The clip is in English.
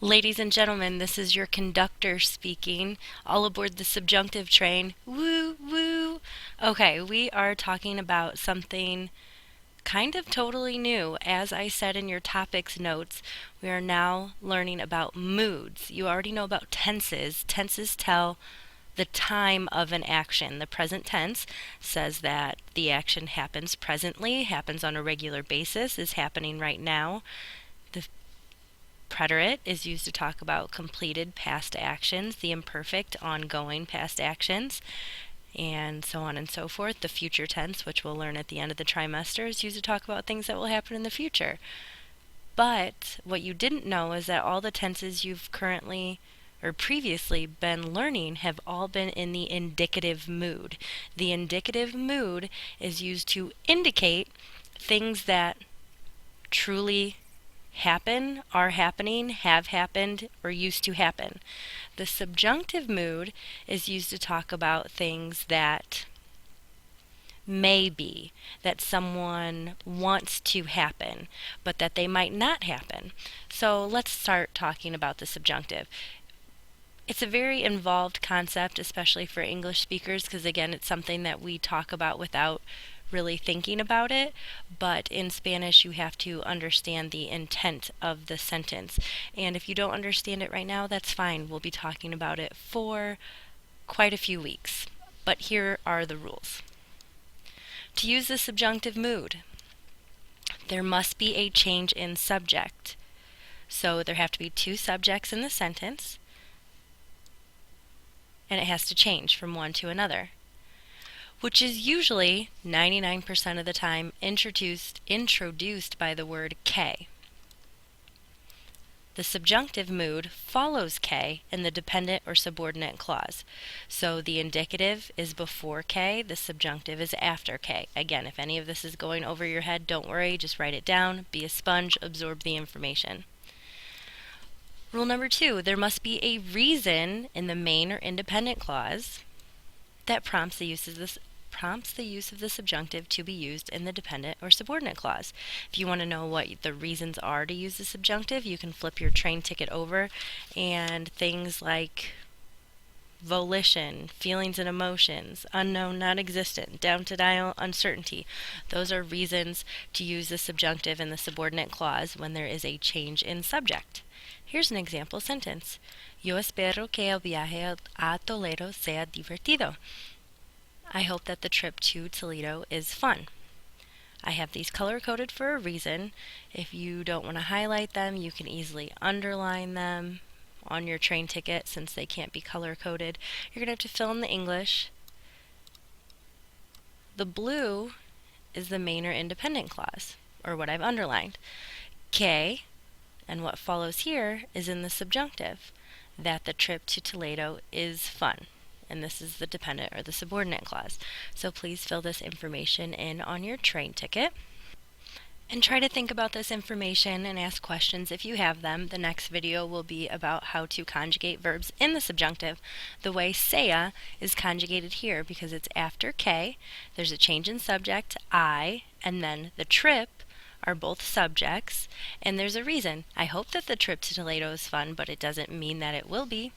Ladies and gentlemen, this is your conductor speaking. All aboard the subjunctive train. Woo, woo. Okay, we are talking about something kind of totally new. As I said in your topics notes, we are now learning about moods. You already know about tenses. Tenses tell the time of an action. The present tense says that the action happens presently, happens on a regular basis, is happening right now. The preterite is used to talk about completed past actions, the imperfect ongoing past actions, and so on and so forth. The future tense, which we'll learn at the end of the trimester, is used to talk about things that will happen in the future. But what you didn't know is that all the tenses you've currently or previously been learning have all been in the indicative mood. The indicative mood is used to indicate things that truly happen, are happening, have happened, or used to happen. The subjunctive mood is used to talk about things that may be, that someone wants to happen, but that they might not happen. So let's start talking about the subjunctive. It's a very involved concept, especially for English speakers, because again, it's something that we talk about without really thinking about it, but in Spanish you have to understand the intent of the sentence. And if you don't understand it right now, that's fine. We'll be talking about it for quite a few weeks. But here are the rules. To use the subjunctive mood, there must be a change in subject. So there have to be two subjects in the sentence, and it has to change from one to another, which is usually 99% of the time introduced by the word K. The subjunctive mood follows K in the dependent or subordinate clause. So the indicative is before K, the subjunctive is after K. Again, if any of this is going over your head, don't worry, just write it down, be a sponge, absorb the information. Rule number 2, there must be a reason in the main or independent clause that prompts the use of the subjunctive to be used in the dependent or subordinate clause. If you want to know what the reasons are to use the subjunctive, you can flip your train ticket over, and things like volition, feelings and emotions, unknown, non-existent, doubt, denial, uncertainty. Those are reasons to use the subjunctive in the subordinate clause when there is a change in subject. Here's an example sentence. Yo espero que el viaje a Toledo sea divertido. I hope that the trip to Toledo is fun. I have these color-coded for a reason. If you don't want to highlight them, you can easily underline them on your train ticket since they can't be color-coded. You're going to have to fill in the English. The blue is the main or independent clause, or what I've underlined. Que, and what follows here, is in the subjunctive, that the trip to Toledo is fun. And this is the dependent or the subordinate clause. So please fill this information in on your train ticket. And try to think about this information and ask questions if you have them. The next video will be about how to conjugate verbs in the subjunctive. The way sea is conjugated here because it's after K, there's a change in subject, I, and then the trip are both subjects, and there's a reason. I hope that the trip to Toledo is fun, but it doesn't mean that it will be.